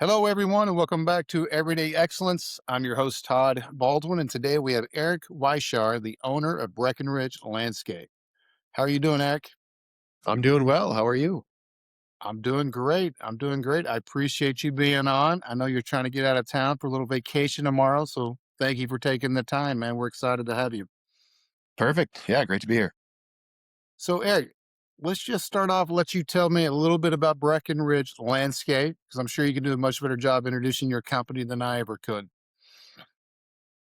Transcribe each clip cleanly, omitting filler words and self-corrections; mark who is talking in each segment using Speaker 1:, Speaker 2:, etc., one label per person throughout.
Speaker 1: Hello, everyone, and welcome back to Everyday Excellence. I'm your host, Todd Baldwin, and today we have Eric Weishaar, the owner of Breckenridge Landscape. How are you doing, Eric?
Speaker 2: I'm doing well. How are you?
Speaker 1: I'm doing great. I'm doing great. I appreciate you being on. I know you're trying to get out of town for a little vacation tomorrow, so thank you for taking the time, man. We're excited to have you.
Speaker 2: Perfect. Yeah, great to be here.
Speaker 1: So, Eric, let's just start off. Let you tell me a little bit about Breckenridge Landscape, because I'm sure you can do a much better job introducing your company than I ever could.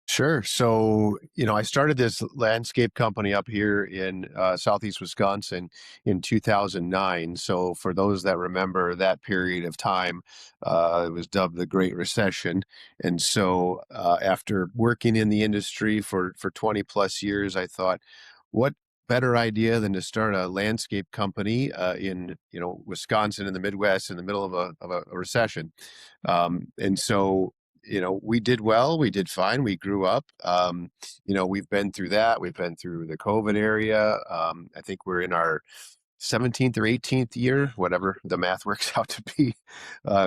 Speaker 2: Sure. I started this landscape company up here in southeast Wisconsin in 2009. So, for those that remember that period of time, it was dubbed the Great Recession. After working in the industry for 20 plus years, I thought, what better idea than to start a landscape company in Wisconsin in the Midwest in the middle of a recession. We did well, we did fine, we grew up. We've been through that, we've been through the COVID area. I think we're in our 17th or 18th year, whatever the math works out to be,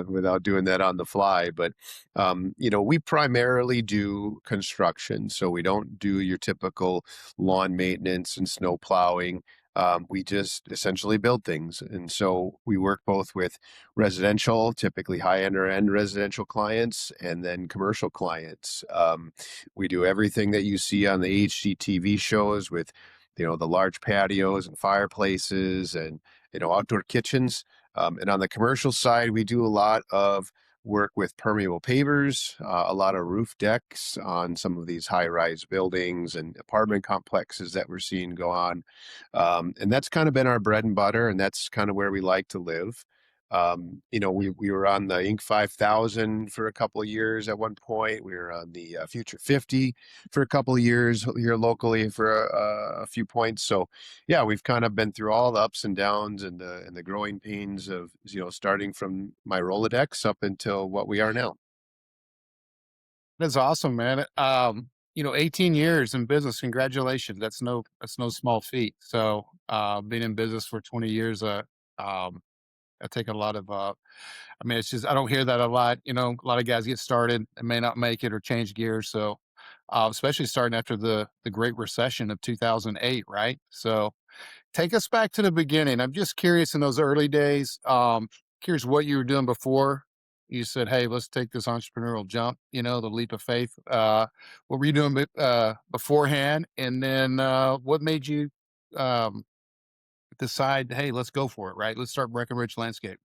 Speaker 2: without doing that on the fly. But we primarily do construction. So we don't do your typical lawn maintenance and snow plowing. We just essentially build things. And so we work both with residential, typically high end residential clients, and then commercial clients. We do everything that you see on the HGTV shows with the large patios and fireplaces and outdoor kitchens. And on the commercial side, we do a lot of work with permeable pavers, a lot of roof decks on some of these high-rise buildings and apartment complexes that we're seeing go on. And that's kind of been our bread and butter, and that's kind of where we like to live. We were on the Inc. 5000 for a couple of years at one point. We were on the Future 50 for a couple of years here locally for a few points. So, yeah, we've kind of been through all the ups and downs and the growing pains of starting from my Rolodex up until what we are now.
Speaker 1: That's awesome, man. 18 years in business. Congratulations. That's no small feat. So, being in business for 20 years, I take a lot of, I mean, it's just, I don't hear that a lot. A lot of guys get started and may not make it or change gears. So, especially starting after the Great Recession of 2008, right? So, take us back to the beginning. I'm just curious in those early days, curious what you were doing before you said, "Hey, let's take this entrepreneurial jump," the leap of faith. What were you doing beforehand? And then what made you um, decide, "Hey, let's go for it," right? Let's start Breckenridge Landscape.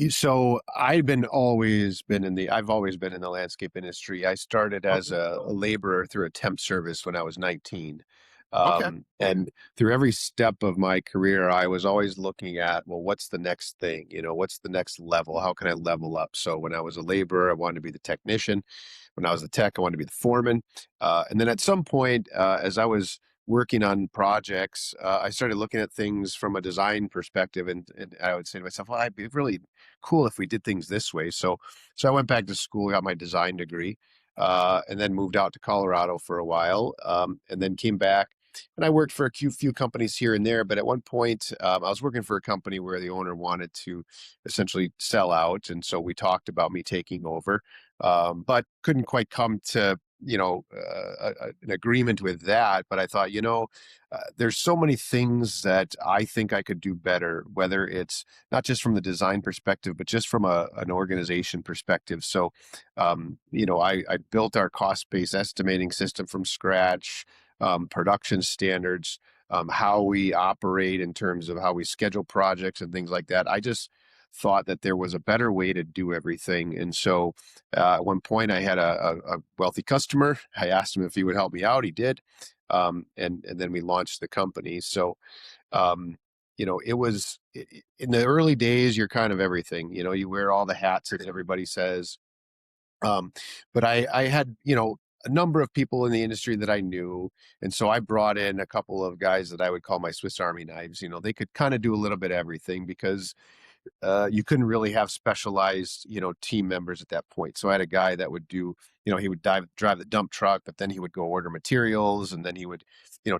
Speaker 2: So I've always been in the landscape industry. I started as
Speaker 1: Okay.
Speaker 2: a laborer through a temp service when I was 19.
Speaker 1: Okay.
Speaker 2: And through every step of my career, I was always looking at, well, what's the next thing? What's the next level? How can I level up? So when I was a laborer, I wanted to be the technician. When I was the tech, I wanted to be the foreman. And then at some point, as I was working on projects, I started looking at things from a design perspective, and I would say to myself, "Well, it'd be really cool if we did things this way." So I went back to school, got my design degree, and then moved out to Colorado for a while, and then came back. And I worked for a few companies here and there, but at one point, I was working for a company where the owner wanted to essentially sell out, and so we talked about me taking over, but couldn't quite come to an agreement with that. But I thought, there's so many things that I think I could do better, whether it's not just from the design perspective, but just from an organization perspective. So I built our cost-based estimating system from scratch, production standards, how we operate in terms of how we schedule projects and things like that. I just thought that there was a better way to do everything. And so at one point, I had a wealthy customer. I asked him if he would help me out. He did. And then we launched the company. It was in the early days, you're kind of everything. You wear all the hats that everybody says. Um, but I had, a number of people in the industry that I knew. And so I brought in a couple of guys that I would call my Swiss Army knives. They could kind of do a little bit of everything because you couldn't really have specialized, team members at that point. So I had a guy that would do, he would drive the dump truck, but then he would go order materials, and then he would,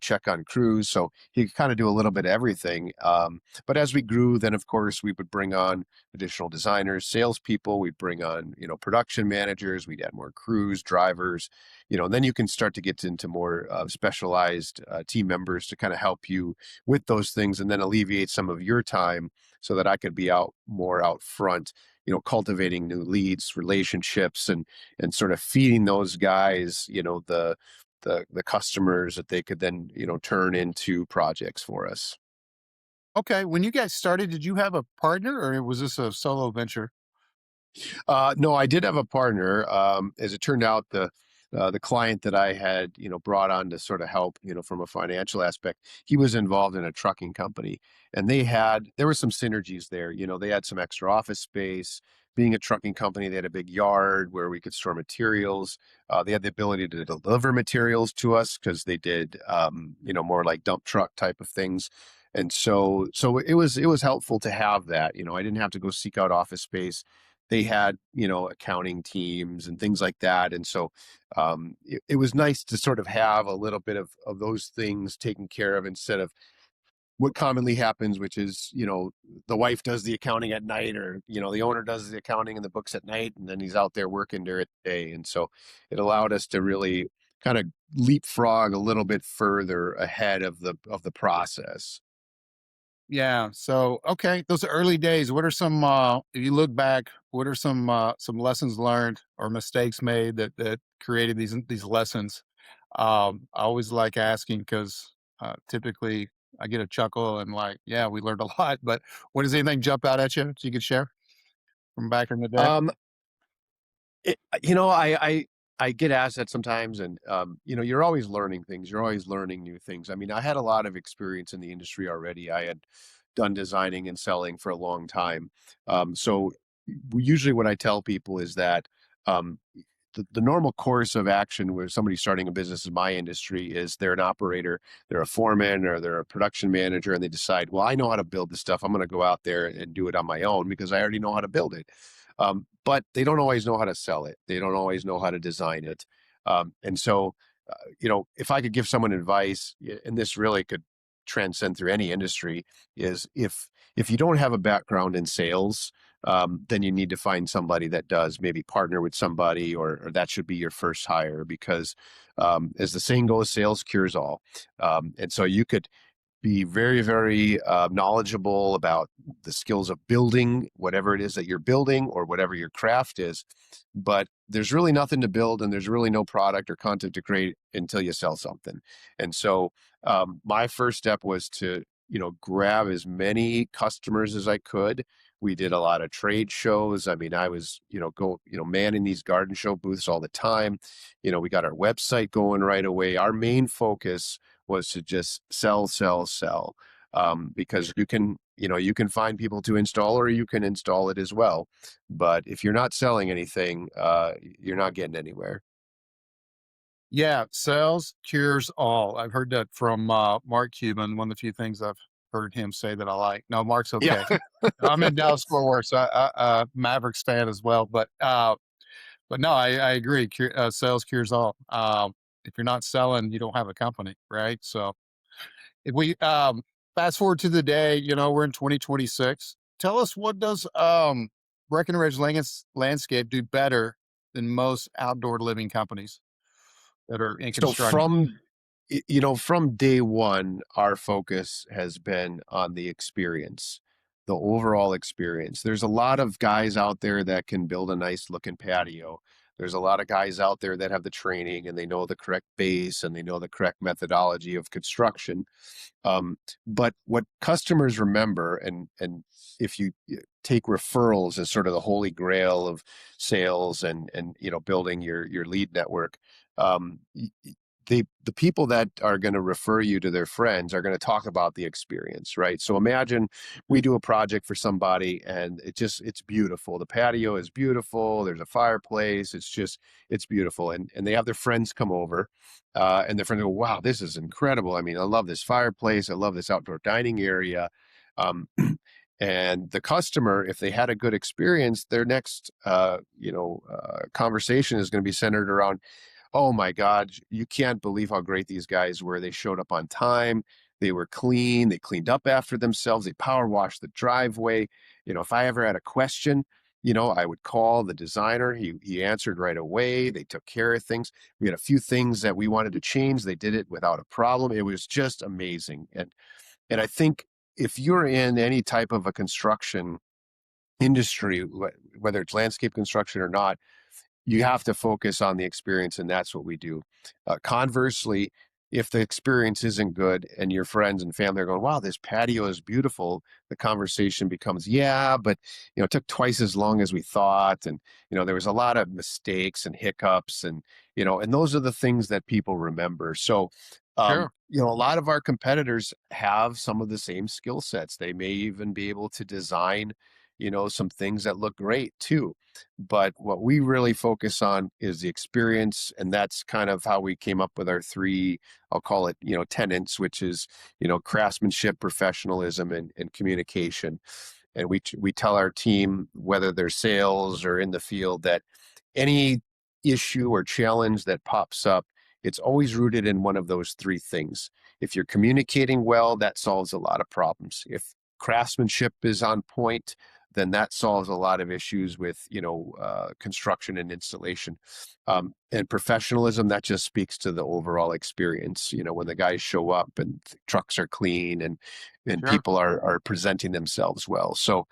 Speaker 2: check on crews. So he could kind of do a little bit of everything. But as we grew, then of course we would bring on additional designers, salespeople. We'd bring on, production managers. We'd add more crews, drivers, and then you can start to get into more specialized team members to kind of help you with those things, and then alleviate some of your time so that I could be out front, cultivating new leads, relationships, and sort of feeding those guys, the customers that they could then, turn into projects for us.
Speaker 1: Okay, when you guys started, did you have a partner or was this a solo venture?
Speaker 2: No, I did have a partner. As it turned out, the client that I had, brought on to sort of help, from a financial aspect, he was involved in a trucking company, and there were some synergies there. They had some extra office space. Being a trucking company, they had a big yard where we could store materials. They had the ability to deliver materials to us because they did, more like dump truck type of things. And so it was helpful to have that. I didn't have to go seek out office space. They had, accounting teams and things like that. And so it was nice to sort of have a little bit of those things taken care of instead of what commonly happens, which is, the wife does the accounting at night, or, the owner does the accounting and the books at night, and then he's out there working during the day. And so it allowed us to really kind of leapfrog a little bit further ahead of the process.
Speaker 1: Yeah. So, okay, those are early days. What are some, if you look back, what are some lessons learned or mistakes made that created these lessons? I always like asking because typically I get a chuckle and like, yeah, we learned a lot. But what does anything jump out at you that you could share from back in the day?
Speaker 2: Um, I get asked that sometimes, and you're always learning things. You're always learning new things. I mean, I had a lot of experience in the industry already. I had done designing and selling for a long time. So usually, what I tell people is that um, the normal course of action where somebody's starting a business in my industry is they're an operator, they're a foreman, or they're a production manager, and they decide, well, I know how to build this stuff. I'm going to go out there and do it on my own because I already know how to build it. But they don't always know how to sell it. They don't always know how to design it. And so, if I could give someone advice, and this really could transcend through any industry, is if you don't have a background in sales, then you need to find somebody that does. Maybe partner with somebody, or that should be your first hire, because as the saying goes, sales cures all. And so you could be very, very knowledgeable about the skills of building whatever it is that you're building or whatever your craft is. But there's really nothing to build, and there's really no product or content to create until you sell something. And so my first step was to, grab as many customers as I could. We did a lot of trade shows. I mean, I was, manning these garden show booths all the time. We got our website going right away. Our main focus was to just sell, sell, sell. Because you can find people to install, or you can install it as well. But if you're not selling anything, you're not getting anywhere.
Speaker 1: Yeah, sales cures all. I've heard that from Mark Cuban. One of the few things I've heard him say that I like. No, Mark's
Speaker 2: Yeah.
Speaker 1: okay. I'm in Dallas Fort Worth, so Mavericks fan as well. But no, I agree. Sales cures all. If you're not selling, you don't have a company, right? So if we fast forward to the day, we're in 2026. Tell us, what does Breckenridge Landscape do better than most outdoor living companies that are in
Speaker 2: So
Speaker 1: construction?
Speaker 2: from day one, our focus has been on the experience, the overall experience. There's a lot of guys out there that can build a nice looking patio. There's a lot of guys out there that have the training, and they know the correct base, and they know the correct methodology of construction. Um, but what customers remember, and if you take referrals as sort of the holy grail of sales, and building your lead network, um, the people that are going to refer you to their friends are going to talk about the experience, right? So imagine we do a project for somebody, and it's beautiful. The patio is beautiful. There's a fireplace. It's beautiful. And they have their friends come over, and their friends go, wow, this is incredible. I mean, I love this fireplace. I love this outdoor dining area. Um, and the customer, if they had a good experience, their next, conversation is going to be centered around, Oh my God, you can't believe how great these guys were. They showed up on time. They were clean. They cleaned up after themselves. They power washed the driveway. If I ever had a question, I would call the designer. He answered right away. They took care of things. We had a few things that we wanted to change. They did it without a problem. It was just amazing. And I think if you're in any type of a construction industry, whether it's landscape construction or not, you have to focus on the experience, and that's what we do. Conversely, if the experience isn't good and your friends and family are going, wow, this patio is beautiful, the conversation becomes, yeah, but it took twice as long as we thought. And there was a lot of mistakes and hiccups, and those are the things that people remember. So
Speaker 1: Sure,
Speaker 2: a lot of our competitors have some of the same skill sets. They may even be able to design some things that look great too. But what we really focus on is the experience. And that's kind of how we came up with our three, I'll call it, tenets, which is, craftsmanship, professionalism, and communication. And we tell our team, whether they're sales or in the field, that any issue or challenge that pops up, it's always rooted in one of those three things. If you're communicating well, that solves a lot of problems. If craftsmanship is on point, then that solves a lot of issues with construction and installation. And professionalism, that just speaks to the overall experience. When the guys show up and trucks are clean and
Speaker 1: sure.
Speaker 2: people are presenting themselves well. So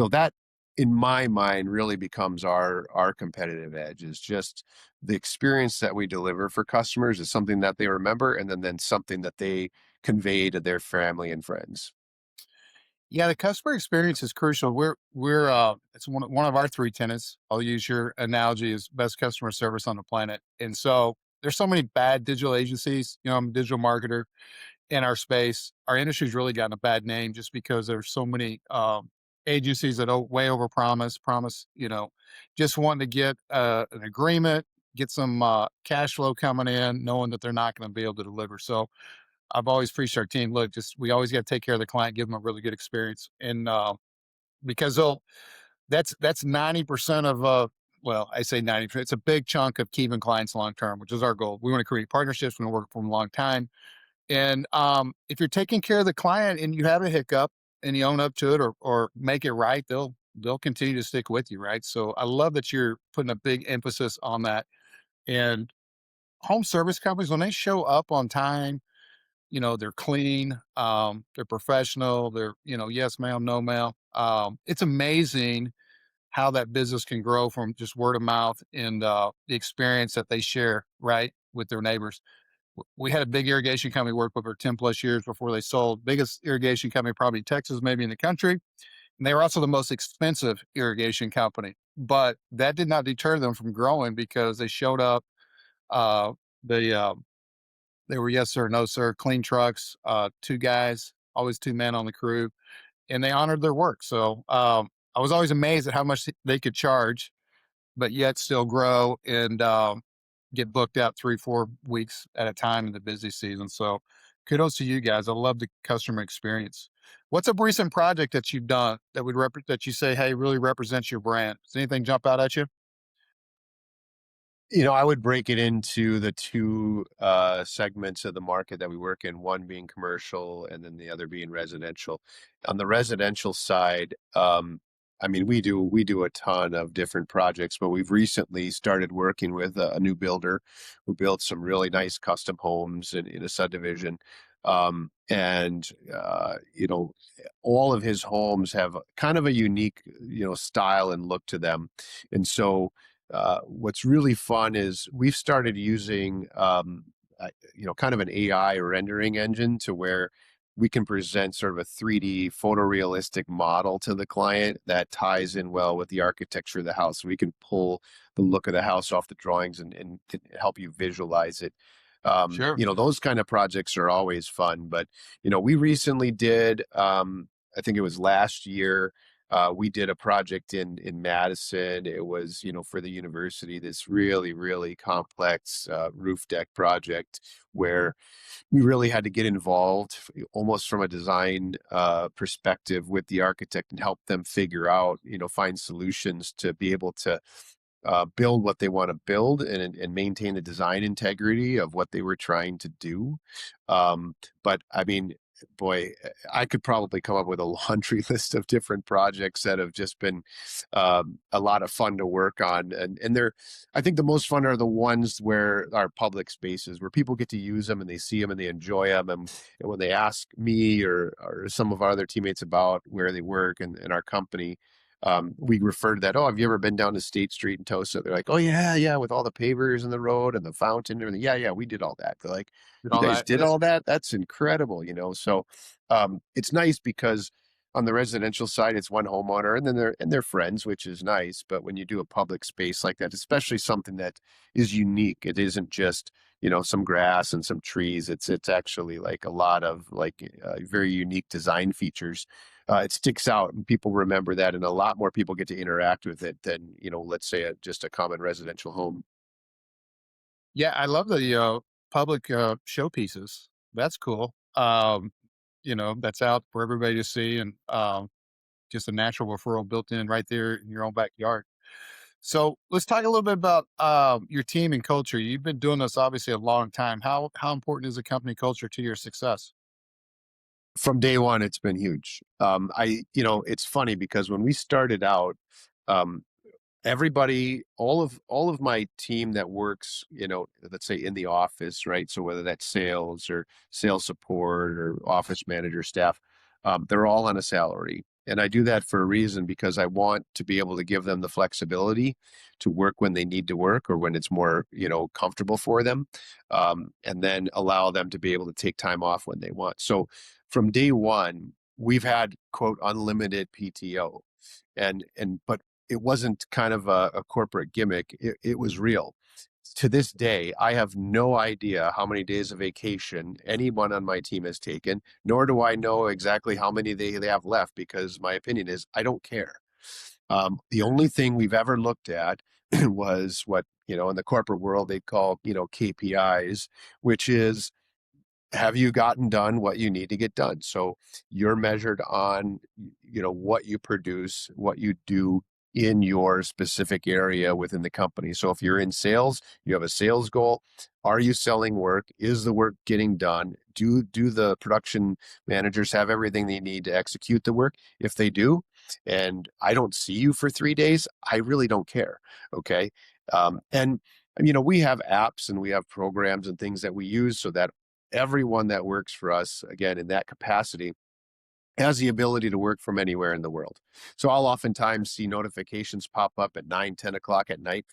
Speaker 2: that, in my mind, really becomes our competitive edge, is just the experience that we deliver for customers is something that they remember, and then something that they convey to their family and friends.
Speaker 1: Yeah, the customer experience is crucial. It's one of our three tenants. I'll use your analogy as best customer service on the planet. And so there's so many bad digital agencies. I'm a digital marketer in our space. Our industry's really gotten a bad name just because there's so many agencies that way over promise, just wanting to get an agreement, get some cash flow coming in, knowing that they're not going to be able to deliver. So I've always preached our team, look, just we always got to take care of the client, give them a really good experience, and because that's 90% of well, I say 90%. It's a big chunk of keeping clients long term, which is our goal. We want to create partnerships. We want to work for them a long time. And if you're taking care of the client and you have a hiccup and you own up to it or make it right, they'll continue to stick with you, right? So I love that you're putting a big emphasis on that. And home service companies, when they show up on time, they're clean, they're professional, they're, yes, ma'am, no, ma'am. It's amazing how that business can grow from just word of mouth and the experience that they share, right, with their neighbors. We had a big irrigation company work with for 10 plus years before they sold. Biggest irrigation company, probably in Texas, maybe in the country. And they were also the most expensive irrigation company. But that did not deter them from growing because they showed up. Uh, they they were yes sir, no sir, clean trucks, two guys, always two men on the crew, and they honored their work. So I was always amazed at how much they could charge, but yet still grow and get booked out 3, 4 weeks at a time in the busy season. So kudos to you guys. I love the customer experience. What's a recent project that you've done that that you say, hey, really represents your brand? Does anything jump out at you?
Speaker 2: I would break it into the two segments of the market that we work in, one being commercial and then the other being residential. On the residential side, I mean, we do a ton of different projects, but we've recently started working with a new builder who built some really nice custom homes in a subdivision. And all of his homes have kind of a unique, style and look to them. And so what's really fun is we've started using, kind of an AI rendering engine to where we can present sort of a 3D photorealistic model to the client that ties in well with the architecture of the house. We can pull the look of the house off the drawings and to help you visualize it.
Speaker 1: Sure.
Speaker 2: Those kind of projects are always fun, but we recently did, I think it was last year, we did a project in Madison. It was, for the university, this really, really complex roof deck project where we really had to get involved almost from a design perspective with the architect and help them figure out, find solutions to be able to build what they want to build and maintain the design integrity of what they were trying to do. But I mean, boy, I could probably come up with a laundry list of different projects that have just been a lot of fun to work on. And they're, I think the most fun are the ones where are public spaces where people get to use them and they see them and they enjoy them. And when they ask me or some of our other teammates about where they work and our company, we refer to that. Oh, have you ever been down to State Street in Tosa? They're like, oh yeah, yeah, with all the pavers in the road and the fountain. And yeah, yeah, we did all that. They're like,
Speaker 1: Did
Speaker 2: you
Speaker 1: all
Speaker 2: guys
Speaker 1: that.
Speaker 2: did all that? That's incredible, you know. So it's nice because on the residential side, it's one homeowner and then they're friends, which is nice. But when you do a public space like that, especially something that is unique, it isn't just, you know, some grass and some trees. It's actually like a lot of like very unique design features. It sticks out and people remember that, and a lot more people get to interact with it than, you know, let's say just a common residential home.
Speaker 1: Yeah, I love the, public, showpieces. That's cool. That's out for everybody to see and, just a natural referral built in right there in your own backyard. So let's talk a little bit about, your team and culture. You've been doing this obviously a long time. How important is the company culture to your success?
Speaker 2: From day one, it's been huge. You know, it's funny because when we started out, um, everybody, all of my team that works, you know, let's say in the office, right? So whether that's sales or sales support or office manager staff, they're all on a salary. And I do that for a reason because I want to be able to give them the flexibility to work when they need to work or when it's more, you know, comfortable for them, and then allow them to be able to take time off when they want. So from day one, we've had quote unlimited PTO, but it wasn't kind of a corporate gimmick. It was real. To this day, I have no idea how many days of vacation anyone on my team has taken, nor do I know exactly how many they have left because my opinion is I don't care. The only thing we've ever looked at was what, you know, in the corporate world they call, you know, KPIs, which is have you gotten done what you need to get done? So you're measured on, you know, what you produce, what you do in your specific area within the company. So if you're in sales, you have a sales goal. Are you selling work? Is the work getting done? Do the production managers have everything they need to execute the work? If they do, and I don't see you for 3 days, I really don't care. Okay. And you know, we have apps and we have programs and things that we use so that everyone that works for us, again, in that capacity, has the ability to work from anywhere in the world. So I'll oftentimes see notifications pop up at 9, 10 o'clock at night.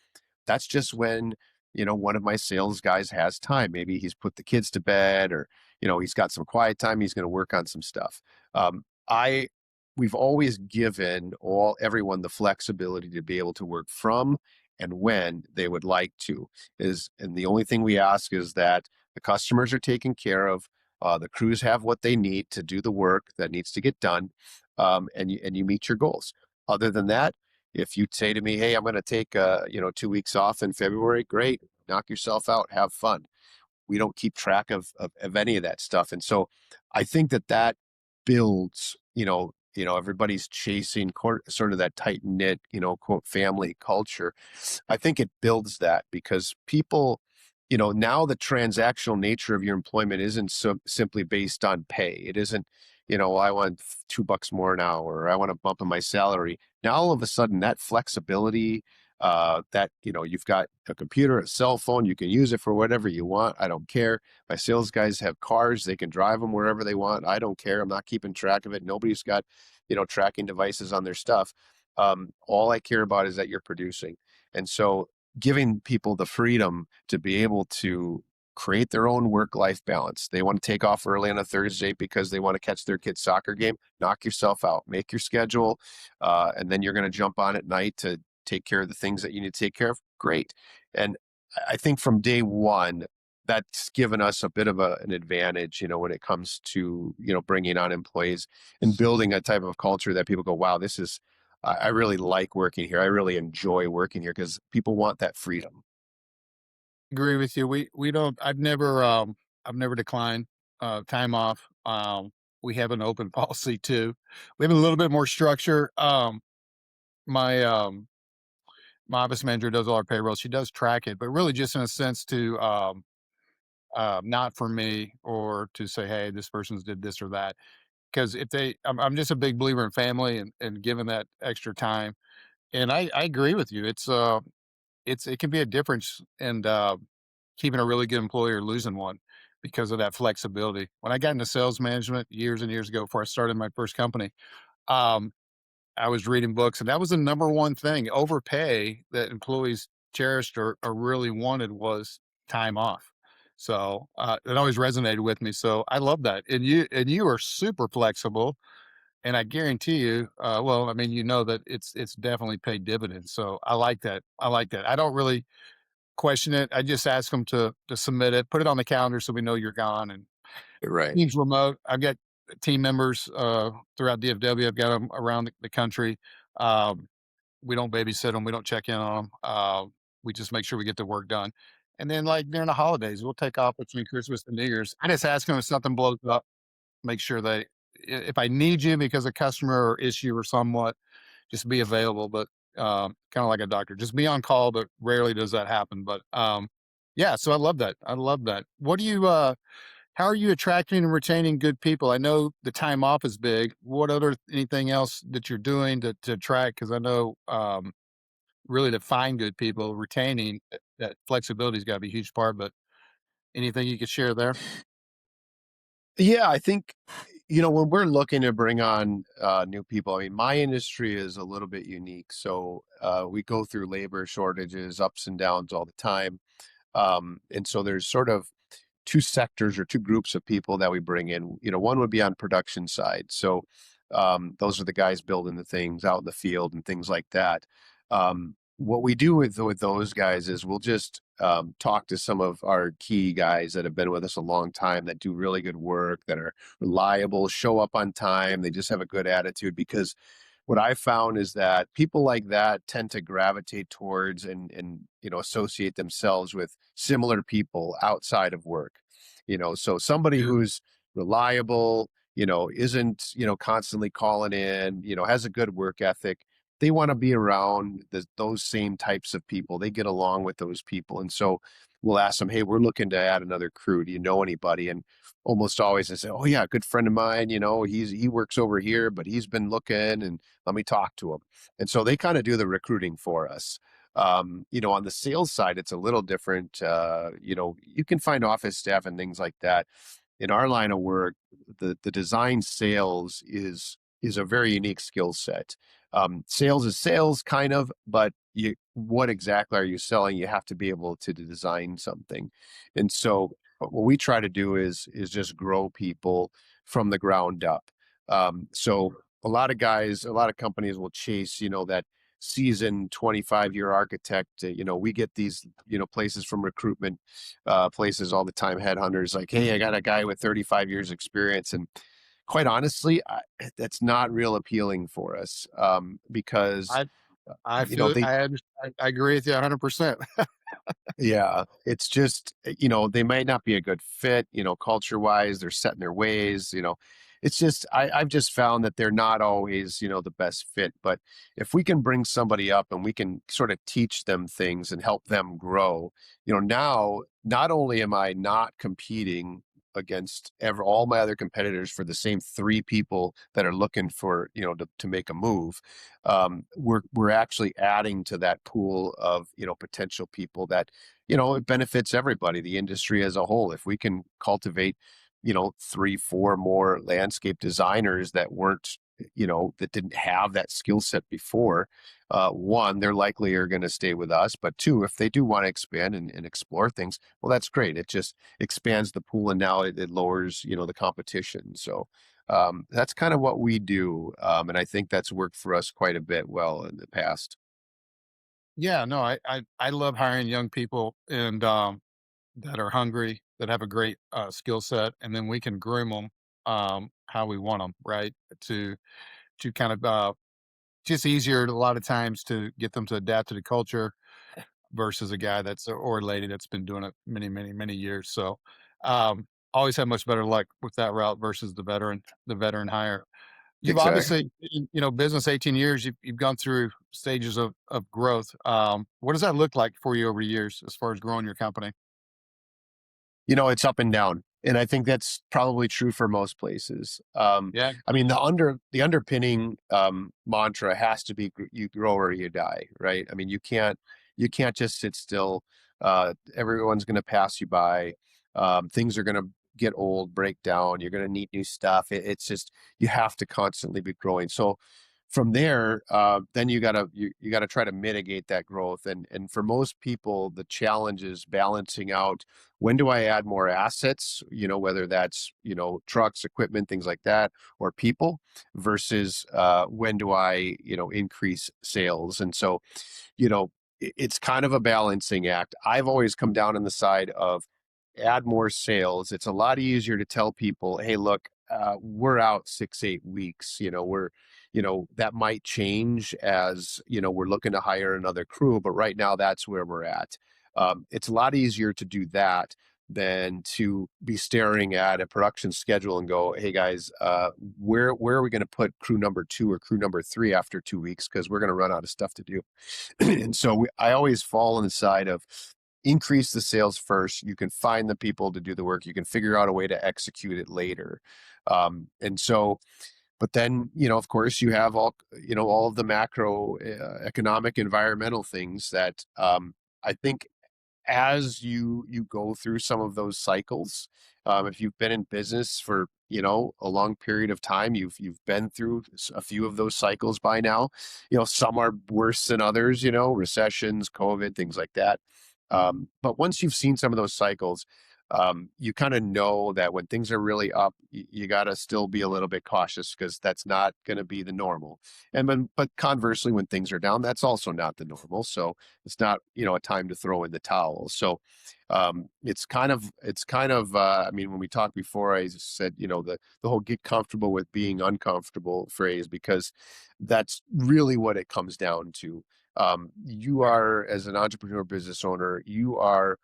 Speaker 2: That's just when, you know, one of my sales guys has time. Maybe he's put the kids to bed or, you know, he's got some quiet time. He's going to work on some stuff. I, we've always given everyone the flexibility to be able to work from and when they would like to and the only thing we ask is that the customers are taken care of, the crews have what they need to do the work that needs to get done, and you meet your goals. Other than that, if you say to me, "Hey, I'm going to take 2 weeks off in February," great, knock yourself out, have fun. We don't keep track of any of that stuff, and so I think that builds, everybody's chasing sort of that tight knit, quote family culture. I think it builds that because people, now the transactional nature of your employment isn't simply based on pay. It isn't, well, I want $2 more an hour, or I want a bump in my salary. Now, all of a sudden, that flexibility, that, you've got a computer, a cell phone, you can use it for whatever you want. I don't care. My sales guys have cars, they can drive them wherever they want. I don't care. I'm not keeping track of it. Nobody's got, tracking devices on their stuff. All I care about is that you're producing. And so giving people the freedom to be able to create their own work-life balance. They want to take off early on a Thursday because they want to catch their kid's soccer game. Knock yourself out, make your schedule, and then you're going to jump on at night to take care of the things that you need to take care of. Great. And I think from day one, that's given us a bit of an advantage, when it comes to, bringing on employees and building a type of culture that people go, wow, I really like working here. I really enjoy working here because people want that freedom.
Speaker 1: Agree with you. We don't. I've never declined time off. We have an open policy too. We have a little bit more structure. My my office manager does all our payroll. She does track it, but really just in a sense to not for me or to say, hey, this person's did this or that. Because if they, I'm just a big believer in family and giving that extra time. And I agree with you. It can be a difference in keeping a really good employee or losing one because of that flexibility. When I got into sales management years and years ago, before I started my first company, um, I was reading books, and that was the number one thing. Overpay that employees cherished or really wanted was time off. So it always resonated with me. So I love that. And you are super flexible, and I guarantee you, well, I mean, you know that it's definitely paid dividends. So I like that. I like that. I don't really question it. I just ask them to submit it, put it on the calendar so we know you're gone. And
Speaker 2: Right.
Speaker 1: teams remote. I've got team members throughout DFW. I've got them around the country. Um, we don't babysit them. We don't check in on them. We just make sure we get the work done. And then, like during the holidays, we'll take off between Christmas and New Year's. I just ask them if something blows up, make sure that if I need you because of customer or issue or somewhat, just be available. But kind of like a doctor, just be on call. But rarely does that happen. But yeah, so I love that. I love that. What do you? How are you attracting and retaining good people? I know the time off is big. What other anything else that you're doing to attract? Because I know really to find good people, retaining that flexibility's got to be a huge part. But anything you could share there?
Speaker 2: Yeah, I think, when we're looking to bring on new people, I mean, my industry is a little bit unique. So we go through labor shortages, ups and downs all the time. And so there's sort of two sectors or two groups of people that we bring in. One would be on production side. So those are the guys building the things out in the field and things like that. What we do with those guys is we'll just talk to some of our key guys that have been with us a long time that do really good work, that are reliable, show up on time. They just have a good attitude because what I found is that people like that tend to gravitate towards and associate themselves with similar people outside of work. So somebody
Speaker 1: Yeah.
Speaker 2: who's reliable, isn't constantly calling in, has a good work ethic. They want to be around those same types of people. They get along with those people, and so we'll ask them, "Hey, we're looking to add another crew. Do you know anybody?" And almost always they say, "Oh yeah, a good friend of mine. He works over here, but he's been looking, and let me talk to him." And so they kind of do the recruiting for us. On the sales side, it's a little different. You can find office staff and things like that. In our line of work, the design sales is a very unique skill set. Sales is sales, kind of, but what exactly are you selling? You have to be able to design something, and so what we try to do is just grow people from the ground up. So a lot of guys, a lot of companies will chase, that seasoned 25-year architect. We get these, places from recruitment places all the time, headhunters like, hey, I got a guy with 35 years experience. And quite honestly, that's not real appealing for us because,
Speaker 1: I I feel
Speaker 2: they,
Speaker 1: I agree with you 100%.
Speaker 2: yeah, it's just, they might not be a good fit, culture wise, they're set in their ways, it's just, I've just found that they're not always, the best fit. But if we can bring somebody up and we can sort of teach them things and help them grow, now not only am I not competing against all my other competitors for the same three people that are looking for, to make a move, we're actually adding to that pool of, potential people that it benefits everybody, the industry as a whole. If we can cultivate, three, four more landscape designers that weren't, that didn't have that skill set before, one, they're likely are going to stay with us. But two, if they do want to expand and explore things, well, that's great. It just expands the pool and now it lowers, the competition. So that's kind of what we do. And I think that's worked for us quite a bit well in the past.
Speaker 1: Yeah, no, I love hiring young people and that are hungry, that have a great skill set, and then we can groom them how we want them, right? To kind of just easier a lot of times to get them to adapt to the culture versus a guy that's or a lady that's been doing it many, many, many years. So always have much better luck with that route versus the veteran hire. You've
Speaker 2: Exactly.
Speaker 1: obviously, business 18 years, you've gone through stages of growth. What does that look like for you over the years as far as growing your company?
Speaker 2: It's up and down. And I think that's probably true for most places.
Speaker 1: Yeah.
Speaker 2: I mean, the underpinning mantra has to be you grow or you die, right? I mean, you can't just sit still. Everyone's going to pass you by. Things are going to get old, break down. You're going to need new stuff. It's just you have to constantly be growing. So from there, then you gotta try to mitigate that growth. And for most people, the challenge is balancing out when do I add more assets, whether that's, trucks, equipment, things like that, or people, versus when do I, increase sales. And so, you know, it's kind of a balancing act. I've always come down on the side of add more sales. It's a lot easier to tell people, hey, look, we're out 6, 8 weeks. That might change as, we're looking to hire another crew, but right now that's where we're at. It's a lot easier to do that than to be staring at a production schedule and go, hey guys, where are we going to put crew number 2 or crew number 3 after 2 weeks? Because we're going to run out of stuff to do. And so I always fall on the side of increase the sales first. You can find the people to do the work. You can figure out a way to execute it later. And so, but then, of course, you have all of the macro economic environmental things that I think as you go through some of those cycles, if you've been in business for a long period of time, you've been through a few of those cycles by now. Some are worse than others, recessions, COVID, things like that. But once you've seen some of those cycles, you kind of know that when things are really up, you got to still be a little bit cautious because that's not going to be the normal. But conversely, when things are down, that's also not the normal. So it's not, a time to throw in the towel. So I mean, when we talked before, I said, the whole get comfortable with being uncomfortable phrase, because that's really what it comes down to. You are, as an entrepreneur business owner, you are,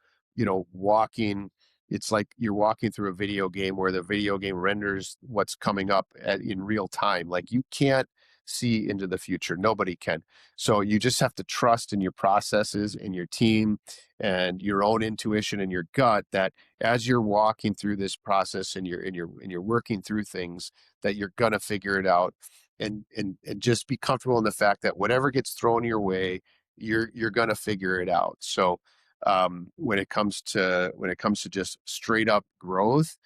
Speaker 2: walking. It's like you're walking through a video game where the video game renders what's coming up in real time. Like you can't see into the future. Nobody can. So you just have to trust in your processes and your team and your own intuition and your gut that as you're walking through this process and you're working through things, that you're gonna figure it out. And just be comfortable in the fact that whatever gets thrown your way, you're gonna figure it out. So when it comes to just straight up growth,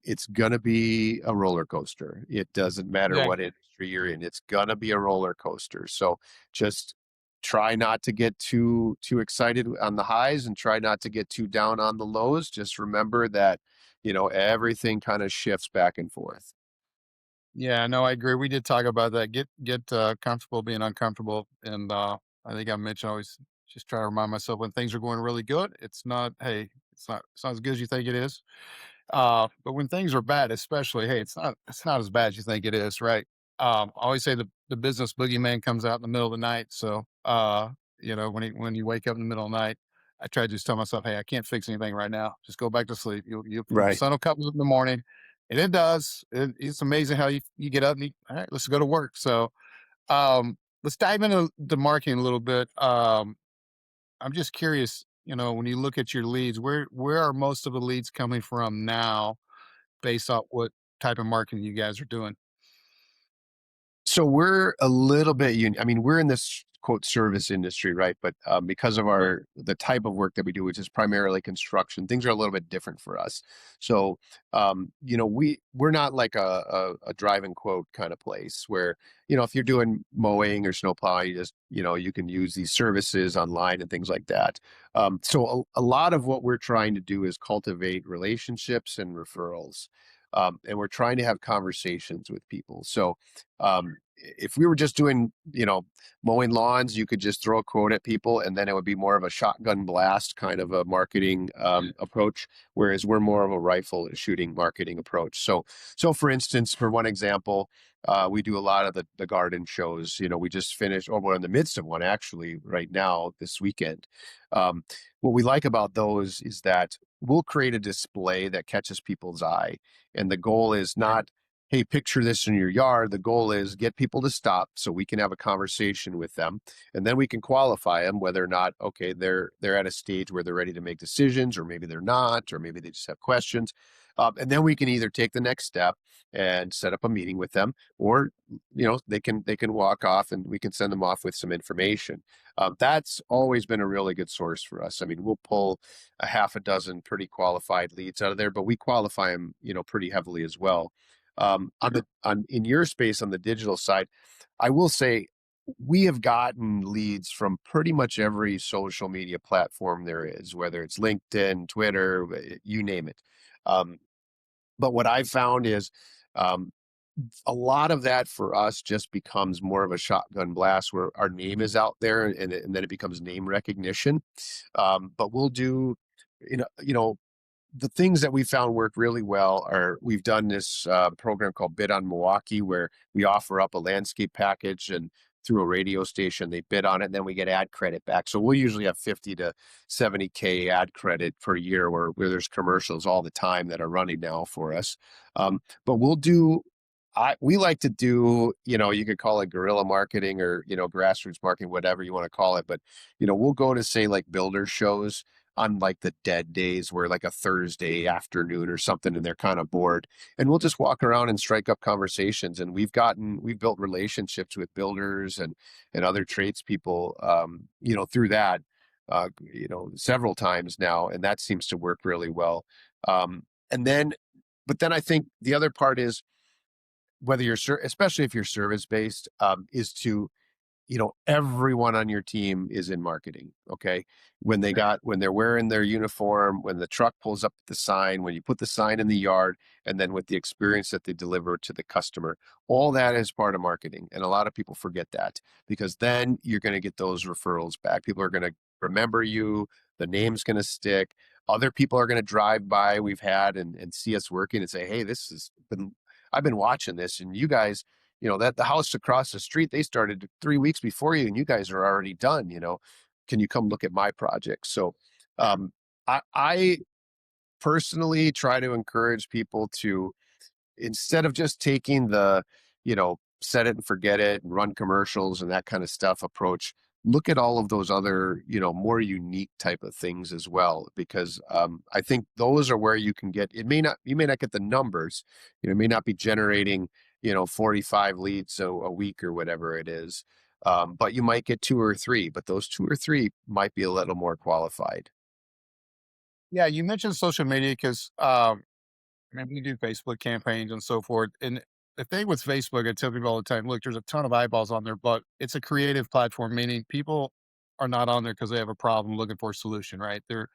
Speaker 2: it's gonna be a roller coaster. It doesn't matter
Speaker 1: Yeah.
Speaker 2: what industry you're in; it's gonna be a roller coaster. So just try not to get too excited on the highs and try not to get too down on the lows. Just remember that everything kind of shifts back and forth.
Speaker 1: Yeah, no, I agree. We did talk about that. Get comfortable being uncomfortable, and I think I mentioned always just try to remind myself when things are going really good. It's not, hey, it's not as good as you think it is. But when things are bad, especially, hey, it's not as bad as you think it is, right? I always say the business boogeyman comes out in the middle of the night. So when you wake up in the middle of the night, I try to just tell myself, hey, I can't fix anything right now. Just go back to sleep. The
Speaker 2: Right.
Speaker 1: sun will come up in the morning. And it does. It's amazing how you get up and all right, let's go to work. So let's dive into the marketing a little bit. I'm just curious, when you look at your leads, where are most of the leads coming from now based off what type of marketing you guys are doing?
Speaker 2: So we're a little bit I mean, we're in this quote service industry, right? But because of
Speaker 1: Yeah.
Speaker 2: the type of work that we do, which is primarily construction, things are a little bit different for us. So we're not like a drive and quote kind of place where if you're doing mowing or snow plowing, you just you can use these services online and things like that. So a lot of what we're trying to do is cultivate relationships and referrals. And we're trying to have conversations with people. So if we were just doing, mowing lawns, you could just throw a quote at people and then it would be more of a shotgun blast kind of a marketing approach, whereas we're more of a rifle shooting marketing approach. So for instance, for one example, we do a lot of the garden shows. We just finished, or we're in the midst of one actually right now this weekend. What we like about those is that we'll create a display that catches people's eye. And the goal is not hey, picture this in your yard. The goal is get people to stop so we can have a conversation with them, and then we can qualify them whether or not, okay, they're at a stage where they're ready to make decisions, or maybe they're not, or maybe they just have questions. And then we can either take the next step and set up a meeting with them, or they can walk off and we can send them off with some information. That's always been a really good source for us. I mean, we'll pull a half a dozen pretty qualified leads out of there, but we qualify them, pretty heavily as well. On in your space on the digital side, I will say we have gotten leads from pretty much every social media platform there is, whether it's LinkedIn, Twitter, you name it. Um, but what I've found is, um, a lot of that for us just becomes more of a shotgun blast where our name is out there, and then it becomes name recognition. But we'll do, the things that we found work really well are we've done this program called Bid on Milwaukee, where we offer up a landscape package, and through a radio station they bid on it, and then we get ad credit back. So we'll usually have 50 to 70K ad credit per year, where there's commercials all the time that are running now for us. But we'll do, we like to do, you could call it guerrilla marketing, or, grassroots marketing, whatever you want to call it. But, we'll go to, say, like builder shows on like the dead days, where like a Thursday afternoon or something, and they're kind of bored. And we'll just walk around and strike up conversations. And we've built relationships with builders and other tradespeople, through that, several times now. And that seems to work really well. And then, but then I think the other part is, whether especially if you're service based, is to, everyone on your team is in marketing. Okay. When they're wearing their uniform, when the truck pulls up the sign, when you put the sign in the yard, and then with the experience that they deliver to the customer, all that is part of marketing. And a lot of people forget that, because then you're going to get those referrals back. People are going to remember you. The name's going to stick. Other people are going to drive by, we've had, and see us working and say, hey, I've been watching this, and you guys, that the house across the street, they started 3 weeks before you, and you guys are already done. Can you come look at my project? So, I personally try to encourage people to, instead of just taking the, set it and forget it and run commercials and that kind of stuff approach, look at all of those other, more unique type of things as well. Because I think those are where you can get, you may not get the numbers, may not be generating, 45 leads a week or whatever it is. But you might get two or three, but those two or three might be a little more qualified.
Speaker 1: Yeah, you mentioned social media because I mean, we do Facebook campaigns and so forth. And the thing with Facebook, I tell people all the time, look, there's a ton of eyeballs on there, but it's a creative platform, meaning people are not on there because they have a problem looking for a solution, right? They're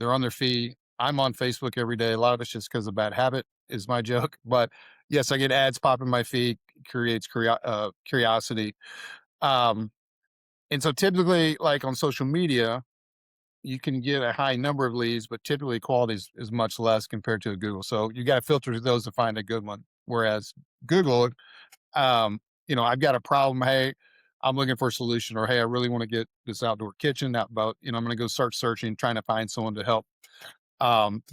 Speaker 1: on their feed. I'm on Facebook every day. A lot of it's just because of bad habit is my joke. But yes, I get ads pop in my feed, creates curiosity. Um, and so typically, like on social media, you can get a high number of leads, but typically quality is much less compared to Google. So you got to filter through those to find a good one. Whereas Google, I've got a problem. Hey, I'm looking for a solution, or hey, I really want to get this outdoor kitchen out, but I'm going to go start searching, trying to find someone to help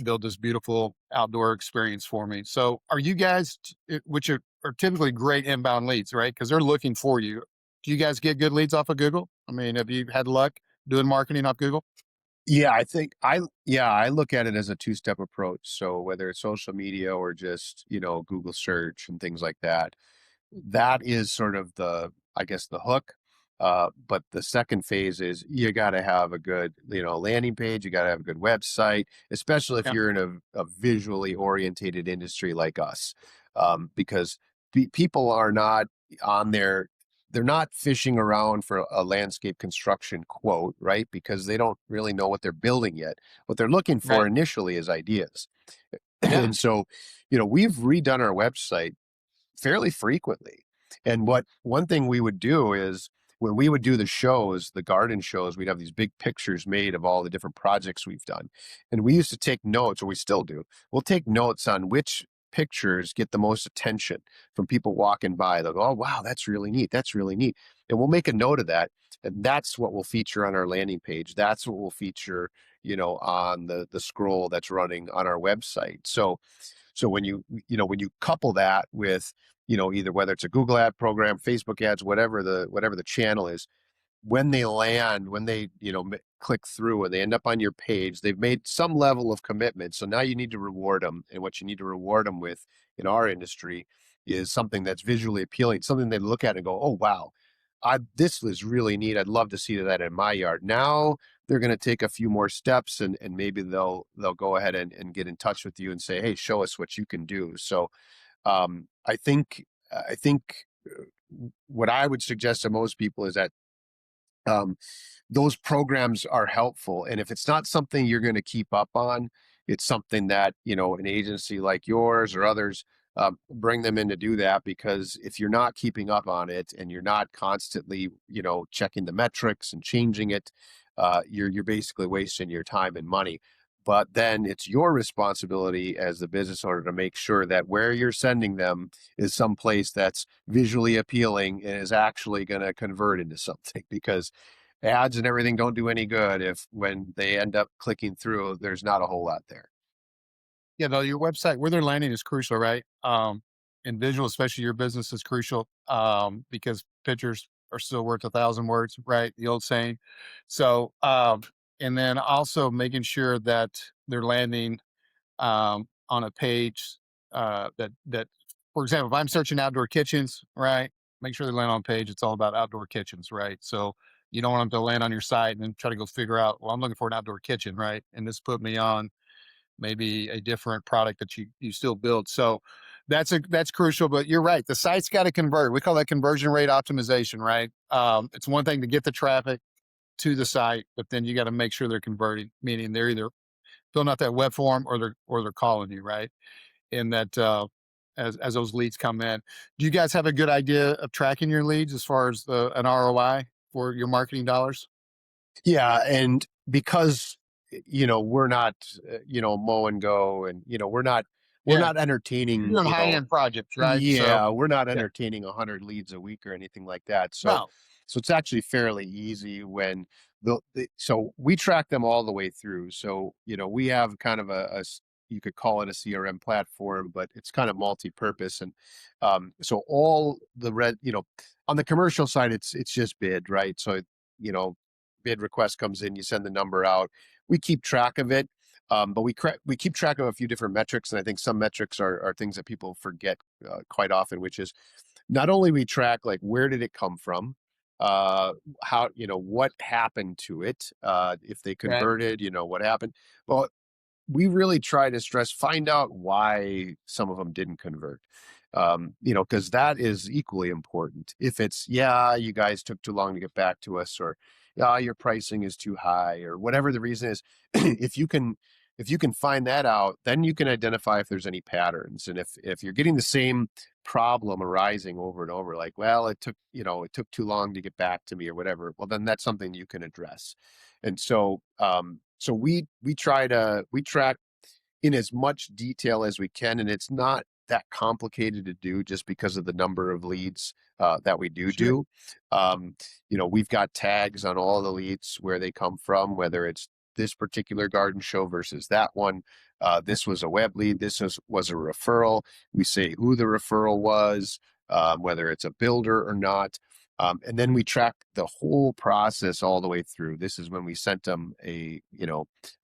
Speaker 1: build this beautiful outdoor experience for me. So are you guys, which are typically great inbound leads, right? Because they're looking for you. Do you guys get good leads off of Google? I mean, have you had luck doing marketing off Google?
Speaker 2: Yeah, I look at it as a two-step approach. So whether it's social media or just, Google search and things like that, that is sort of the, I guess, the hook. But the second phase is you got to have a good, landing page. You got to have a good website, especially if
Speaker 1: Yeah.
Speaker 2: you're in a visually orientated industry like us, because people are not on there. They're not fishing around for a landscape construction quote, right? Because they don't really know what they're building yet. What they're looking for
Speaker 1: Right.
Speaker 2: initially is ideas.
Speaker 1: Yeah.
Speaker 2: And so, we've redone our website fairly frequently. And what one thing we would do is, when we would do the shows, the garden shows, we'd have these big pictures made of all the different projects we've done. And we used to take notes, or we still do. We'll take notes on which pictures get the most attention from people walking by. They'll go, oh, wow, that's really neat. That's really neat. And we'll make a note of that. And that's what we'll feature on our landing page. That's what we'll feature, on the scroll that's running on our website. So when you couple that with, either whether it's a Google ad program, Facebook ads, whatever the channel is, when they land, when they, click through and they end up on your page, they've made some level of commitment. So now you need to reward them. And what you need to reward them with in our industry is something that's visually appealing, something they look at and go, oh, wow, this was really neat. I'd love to see that in my yard. Now they're going to take a few more steps, and maybe they'll go ahead and get in touch with you and say, hey, show us what you can do. So I think what I would suggest to most people is that um, those programs are helpful. And if it's not something you're going to keep up on, it's something that, an agency like yours or others, bring them in to do that. Because if you're not keeping up on it and you're not constantly, checking the metrics and changing it, you're basically wasting your time and money. But then it's your responsibility as the business owner to make sure that where you're sending them is someplace that's visually appealing and is actually going to convert into something. Because ads and everything don't do any good if when they end up clicking through, there's not a whole lot there.
Speaker 1: Yeah, no, your website where they're landing is crucial, right? And visual, especially your business, is crucial because pictures are still worth a thousand words, right? The old saying. So, and then also making sure that they're landing on a page that, for example, if I'm searching outdoor kitchens, right? Make sure they land on a page. It's all about outdoor kitchens, right? So you don't want them to land on your site and then try to go figure out, well, I'm looking for an outdoor kitchen, right? And this put me on maybe a different product that you still build. So that's crucial. But you're right. The site's got to convert. We call that conversion rate optimization, right? It's one thing to get the traffic to the site, but then you got to make sure they're converting, meaning they're either filling out that web form or they're calling you, right? And that as those leads come in, do you guys have a good idea of tracking your leads as far as an ROI for your marketing dollars?
Speaker 2: Yeah, and because we're not mow and go, and we're
Speaker 1: Yeah,
Speaker 2: not
Speaker 1: you're
Speaker 2: entertaining,
Speaker 1: doing high end projects, right? So
Speaker 2: yeah, we're not
Speaker 1: yeah,
Speaker 2: entertaining 100 leads a week or anything like that. So
Speaker 1: no,
Speaker 2: it's actually fairly easy when so we track them all the way through. So we have kind of you could call it a CRM platform, but it's kind of multi-purpose. And so all the on the commercial side, it's just bid, right? So you know bid request comes in, you send the number out. We keep track of it, but we keep track of a few different metrics, and I think some metrics are things that people forget quite often, which is not only we track like where did it come from, uh, how what happened to it, if they
Speaker 1: right?
Speaker 2: converted, what happened. Well, we really try to stress find out why some of them didn't convert, because that is equally important. If it's, yeah, you guys took too long to get back to us, or yeah, your pricing is too high, or whatever the reason is, if you can find that out, then you can identify if there's any patterns. And if you're getting the same problem arising over and over, like, well, it took too long to get back to me or whatever, well, then that's something you can address. And so we track in as much detail as we can, and it's not that complicated to do just because of the number of leads that we do
Speaker 1: Sure.
Speaker 2: do. Um, we've got tags on all the leads where they come from, whether it's this particular garden show versus that one. This was a web lead. This was a referral. We say who the referral was, whether it's a builder or not. And then we track the whole process all the way through. This is when we sent them a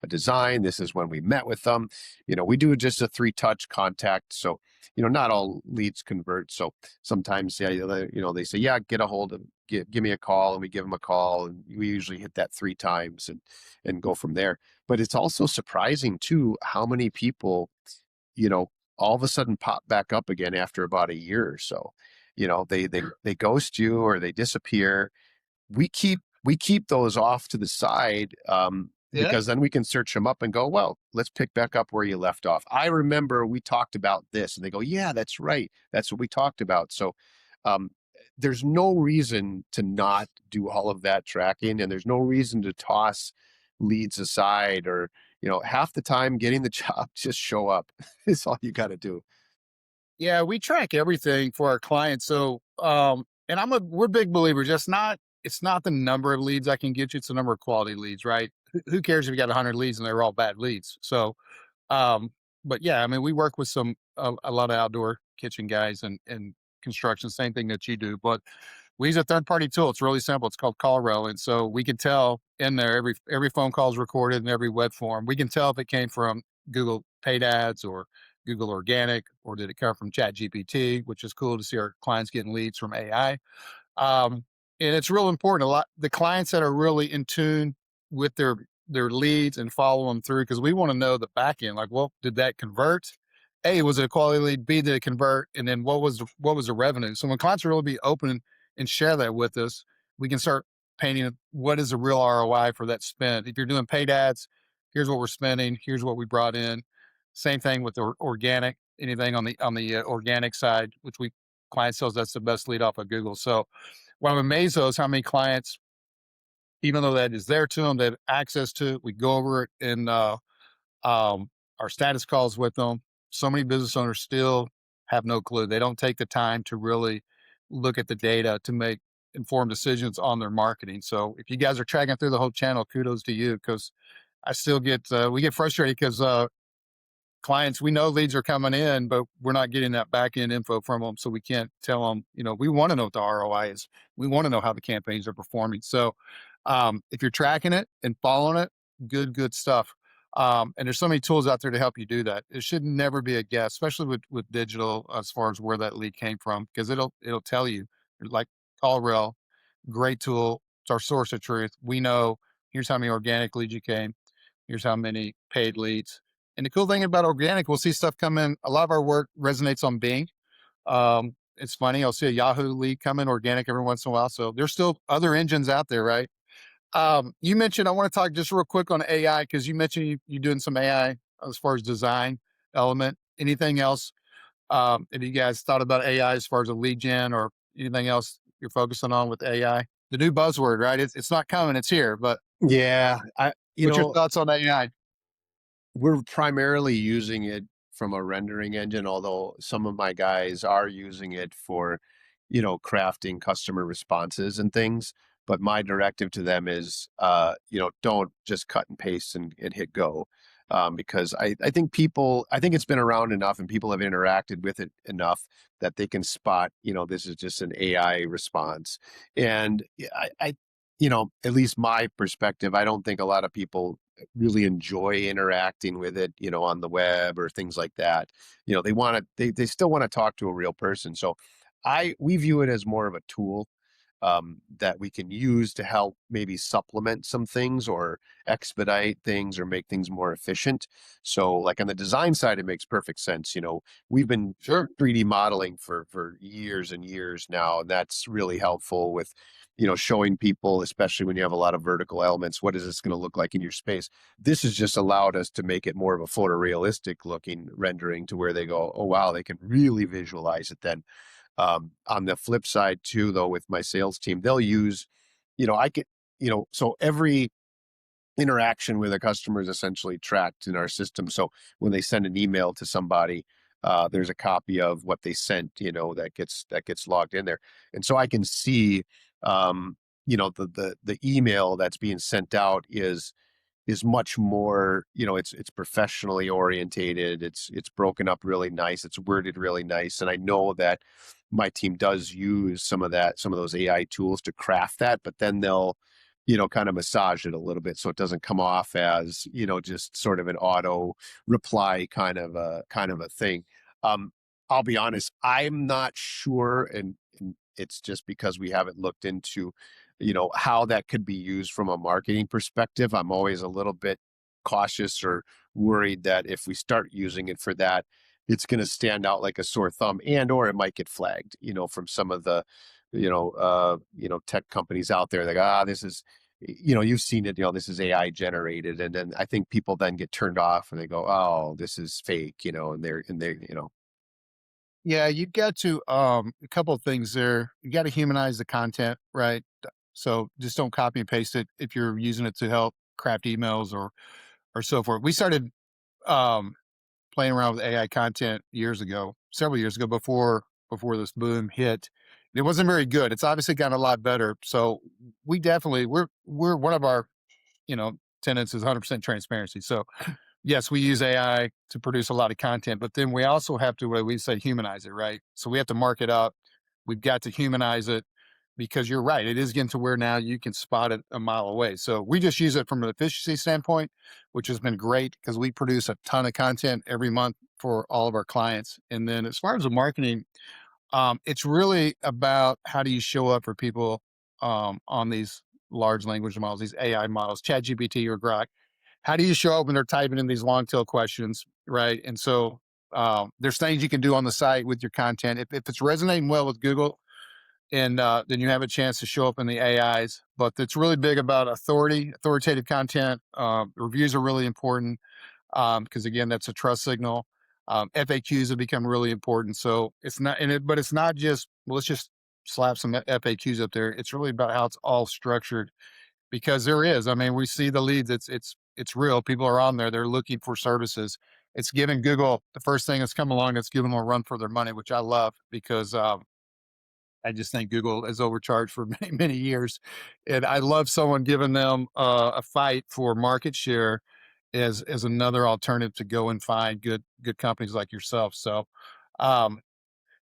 Speaker 2: design. This is when we met with them. We do just a 3-touch contact. So, not all leads convert. So sometimes, yeah, they say, yeah, get a hold of, give me a call, and we give them a call, and we usually hit that 3 times and go from there. But it's also surprising too, how many people, you know, all of a sudden pop back up again after about a year or so. They ghost you or they disappear. We keep those off to the side,
Speaker 1: Yeah.
Speaker 2: because then we can search them up and go, well, let's pick back up where you left off. I remember we talked about this, and they go, yeah, that's right, that's what we talked about. So um, there's no reason to not do all of that tracking, and there's no reason to toss leads aside, or half the time getting the job, just show up is all you got to do.
Speaker 1: Yeah, we track everything for our clients. So, and we're big believers. It's not the number of leads I can get you. It's the number of quality leads, right? Who cares if you got 100 leads and they're all bad leads? So, um, but yeah, I mean, we work with a lot of outdoor kitchen guys and construction, same thing that you do. But we use a third party tool. It's really simple. It's called CallRail, and so we can tell in there every phone call is recorded and every web form. We can tell if it came from Google paid ads or Google organic, or did it come from Chat GPT, which is cool to see our clients getting leads from AI. Um, and it's real important. A lot the clients that are really in tune with their leads and follow them through, because we want to know the back end. Like, well, did that convert? A, was it a quality lead? B, did it convert? And then what was the revenue? So when clients really be open and share that with us, we can start painting what is the real ROI for that spend. If you're doing paid ads, here's what we're spending. Here's what we brought in. Same thing with organic. Anything on the organic side, which we client tells that's the best lead off of Google. So what I'm amazed though is how many clients, even though that is there to them, they have access to it. We go over it in um, our status calls with them. So many business owners still have no clue. They don't take the time to really look at the data to make informed decisions on their marketing. So if you guys are tracking through the whole channel, kudos to you, because I still get we get frustrated because clients, we know leads are coming in, but we're not getting that back end info from them. So we can't tell them, we want to know what the ROI is. We want to know how the campaigns are performing. So if you're tracking it and following it, good stuff. And there's so many tools out there to help you do that. It should never be a guess, especially with digital, as far as where that lead came from, because it'll tell you. Like CallRail, great tool. It's our source of truth. We know here's how many organic leads you came. Here's how many paid leads. And the cool thing about organic, we'll see stuff come in. A lot of our work resonates on Bing. It's funny. I'll see a Yahoo lead come in organic every once in a while. So there's still other engines out there, right? You mentioned, I want to talk just real quick on AI, because you mentioned you're doing some AI as far as design element. Anything else? Have you guys thought about AI as far as a lead gen or anything else you're focusing on with AI? The new buzzword, right? It's not coming, it's here. But
Speaker 2: Yeah,
Speaker 1: what's your thoughts on AI?
Speaker 2: we're primarily using it from a rendering engine, although some of my guys are using it for, crafting customer responses and things. But my directive to them is, don't just cut and paste and hit go. Because I think it's been around enough and people have interacted with it enough that they can spot, this is just an AI response. And at least my perspective, I don't think a lot of people really enjoy interacting with it, on the web or things like that. They still want to talk to a real person. So we view it as more of a tool that we can use to help maybe supplement some things or expedite things or make things more efficient. So like on the design side, it makes perfect sense. We've been
Speaker 1: Sure.
Speaker 2: 3D modeling for years and years now, and that's really helpful with showing people, especially when you have a lot of vertical elements, what is this going to look like in your space. This has just allowed us to make it more of a photorealistic looking rendering to where they go, oh wow, they can really visualize it then. On the flip side too, though, with my sales team, they'll use, I get, so every interaction with a customer is essentially tracked in our system. So when they send an email to somebody, there's a copy of what they sent, that gets logged in there, and so I can see, the email that's being sent out is much more, it's professionally orientated, it's broken up really nice, it's worded really nice, and I know that my team does use some of those AI tools to craft that, but then they'll kind of massage it a little bit so it doesn't come off as just sort of an auto reply kind of a thing. um I'll be honest, I'm not sure, and it's just because we haven't looked into how that could be used from a marketing perspective. I'm always a little bit cautious or worried that if we start using it for that, it's going to stand out like a sore thumb, and or it might get flagged, from some of the tech companies out there. Like, this is, you've seen it, this is AI generated, and then I think people then get turned off and they go, oh, this is fake, and they're.
Speaker 1: Yeah, you got to a couple of things there. You got to humanize the content, right? So just don't copy and paste it if you're using it to help craft emails or so forth. We started um playing around with AI content years ago, several years ago before this boom hit. It wasn't very good. It's obviously gotten a lot better. So we definitely we're one of our, tenants is 100% transparency. So yes, we use AI to produce a lot of content, but then we also have to, what we say, humanize it, right? So we have to mark it up. We've got to humanize it because you're right. It is getting to where now you can spot it a mile away. So we just use it from an efficiency standpoint, which has been great because we produce a ton of content every month for all of our clients. And then as far as the marketing, it's really about how do you show up for people on these large language models, these AI models, ChatGPT or Grok. How do you show up when they're typing in these long tail questions, right? And so there's things you can do on the site with your content. If it's resonating well with Google, and then you have a chance to show up in the AIs. But it's really big about authoritative content. Reviews are really important because again, that's a trust signal. FAQs have become really important. So it's not in it, but it's not just well, let's just slap some FAQs up there. It's really about how it's all structured because there is. I mean, we see the leads. It's real. People are on there. They're looking for services. It's giving Google the first thing that's come along. It's giving them a run for their money, which I love because I just think Google has overcharged for many years, and I love someone giving them a fight for market share as another alternative to go and find good companies like yourself. So, um,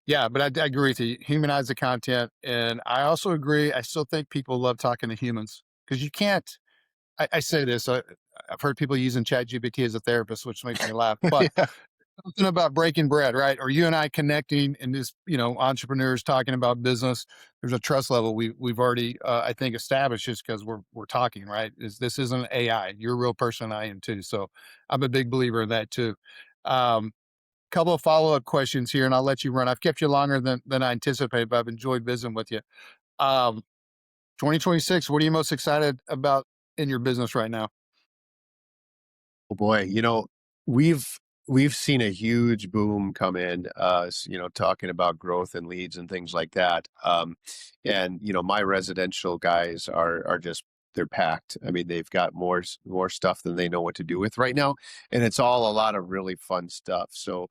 Speaker 1: yeah, but I agree with you. Humanize the content, and I also agree. I still think people love talking to humans because you can't. I say this. I've heard people using ChatGPT as a therapist, which makes me laugh. But
Speaker 2: Yeah.
Speaker 1: something about breaking bread, right? Or you and I connecting and just, entrepreneurs talking about business. There's a trust level we've already, I think, established just because we're talking, right? This isn't AI. You're a real person, I am too. So I'm a big believer in that too. Um, Couple of follow up questions here, and I'll let you run. I've kept you longer than I anticipated, but I've enjoyed visiting with you. Um, 2026. What are you most excited about in your business right now?
Speaker 2: Oh boy, we've we've seen a huge boom come in, talking about growth and leads and things like that. And my residential guys are just they're packed. I mean, they've got more stuff than they know what to do with right now, and it's all a lot of really fun stuff. So,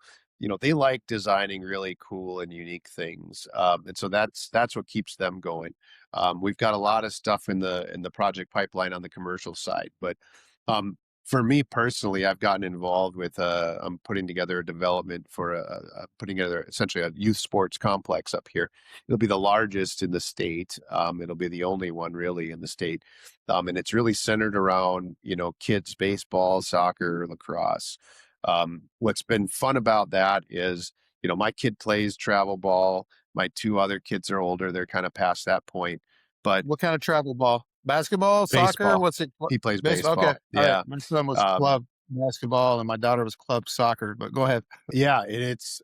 Speaker 2: they like designing really cool and unique things, and so that's what keeps them going. We've got a lot of stuff in the project pipeline on the commercial side, but um, for me personally, I've gotten involved with, I'm putting together a development for putting together essentially a youth sports complex up here. It'll be the largest in the state. It'll be the only one really in the state. And it's really centered around, kids, baseball, soccer, lacrosse. What's been fun about that is, my kid plays travel ball. My two other kids are older. They're kind of past that point, but
Speaker 1: What kind of travel ball? Basketball, soccer?
Speaker 2: baseball,
Speaker 1: What's it?
Speaker 2: he plays
Speaker 1: Baseball. Okay.
Speaker 2: baseball.
Speaker 1: All right.
Speaker 2: Yeah.
Speaker 1: My son was
Speaker 2: Um,
Speaker 1: club basketball and my daughter was club soccer, but go ahead.
Speaker 2: Yeah, and it's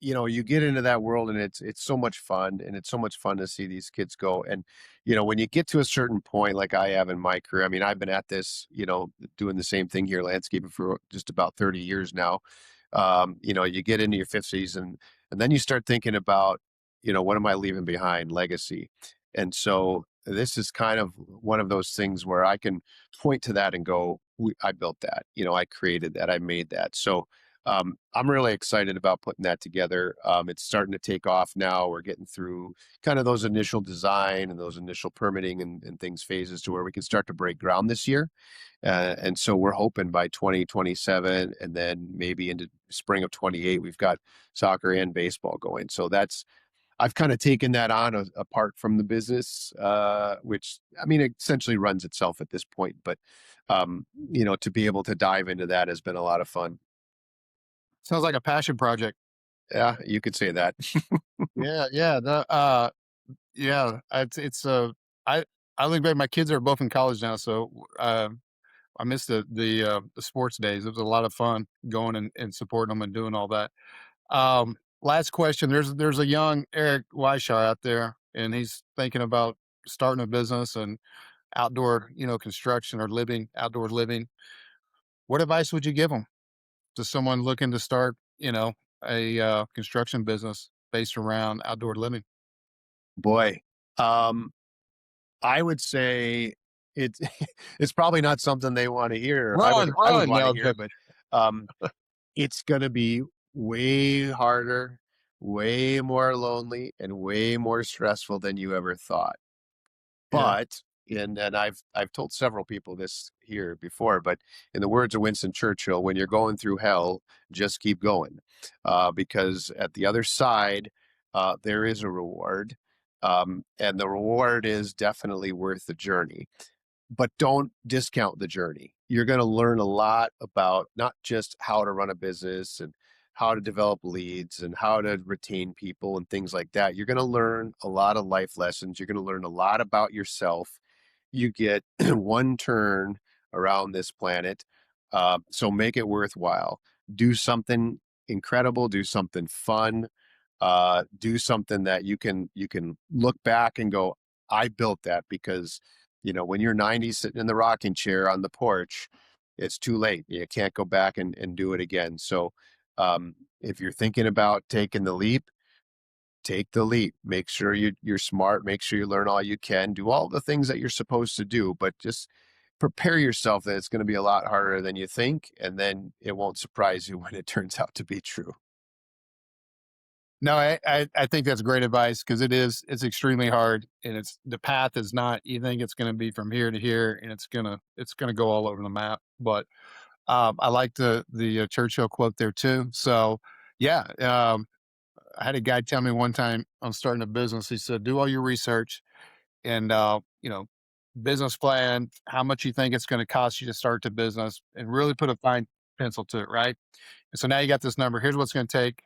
Speaker 2: you get into that world and it's so much fun and it's so much fun to see these kids go. And when you get to a certain point like I have in my career, I mean, I've been at this, doing the same thing here, landscaping for just about 30 years now. You get into your 50s and then you start thinking about, what am I leaving behind, legacy. And so this is kind of one of those things where I can point to that and go, I built that, I created that, I made that. So I'm really excited about putting that together. It's starting to take off now. We're getting through kind of those initial design and those initial permitting and things phases to where we can start to break ground this year. And so we're hoping by 2027 and then maybe into spring of 28, we've got soccer and baseball going. So I've kind of taken that on apart from the business, which I mean, it essentially runs itself at this point. But, to be able to dive into that has been a lot of fun.
Speaker 1: Sounds like a passion project.
Speaker 2: Yeah, you could say that.
Speaker 1: Yeah, yeah. Yeah. I I look back. My kids are both in college now, so I miss the sports days. It was a lot of fun going and supporting them and doing all that. Last question. There's a young Eric Weishaar out there, and he's thinking about starting a business and outdoor, construction or living, outdoor living. What advice would you give him to someone looking to start, a construction business based around outdoor living?
Speaker 2: Boy, um, I would say it's it's probably not something they want to hear.
Speaker 1: Run,
Speaker 2: I would
Speaker 1: run.
Speaker 2: want to
Speaker 1: No,
Speaker 2: hear, but um, it's going to be way harder, way more lonely, and way more stressful than you ever thought.
Speaker 1: yeah.
Speaker 2: But And I've told several people this here before, but in the words of Winston Churchill, when you're going through hell, just keep going, because at the other side, there is a reward, and the reward is definitely worth the journey. But don't discount the journey. You're going to learn a lot about not just how to run a business and how to develop leads and how to retain people and things like that. You're going to learn a lot of life lessons. You're going to learn a lot about yourself. You get one turn around this planet, so make it worthwhile. Do something incredible. Do something fun. Do something that you can look back and go, I built that. Because when you're 90 sitting in the rocking chair on the porch, it's too late. You can't go back and do it again. So if you're thinking about taking the leap, take the leap. Make sure you're smart. Make sure you learn all you can. Do all the things that you're supposed to do, but just prepare yourself that it's going to be a lot harder than you think, and then it won't surprise you when it turns out to be true.
Speaker 1: No, I think that's great advice because it's extremely hard, and it's the path is not you think it's going to be from here to here, and it's gonna go all over the map. But I like the Churchill quote there too. So yeah, I had a guy tell me one time I'm starting a business. He said, "Do all your research and business plan, how much you think it's going to cost you to start the business, and really put a fine pencil to it, right? And so now you got this number. Here's what's going to take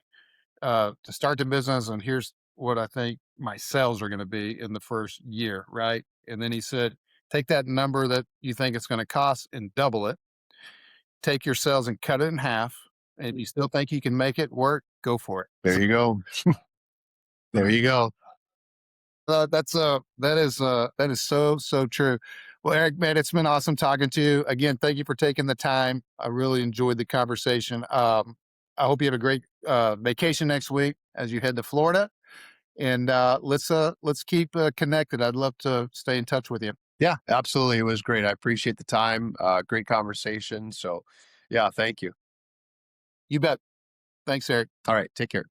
Speaker 1: to start the business, and here's what I think my sales are going to be in the first year, right?" And then he said, "Take that number that you think it's going to cost and double it. Take your sales and cut it in half. And you still think you can make it work? Go for it."
Speaker 2: There you go. There you go.
Speaker 1: That is so true. Well, Eric, man, it's been awesome talking to you again. Thank you for taking the time. I really enjoyed the conversation. I hope you have a great vacation next week as you head to Florida. And let's keep connected. I'd love to stay in touch with you.
Speaker 2: Yeah, absolutely. It was great. I appreciate the time. Great conversation. So, yeah, thank you.
Speaker 1: You bet. Thanks, Eric.
Speaker 2: All right, take care.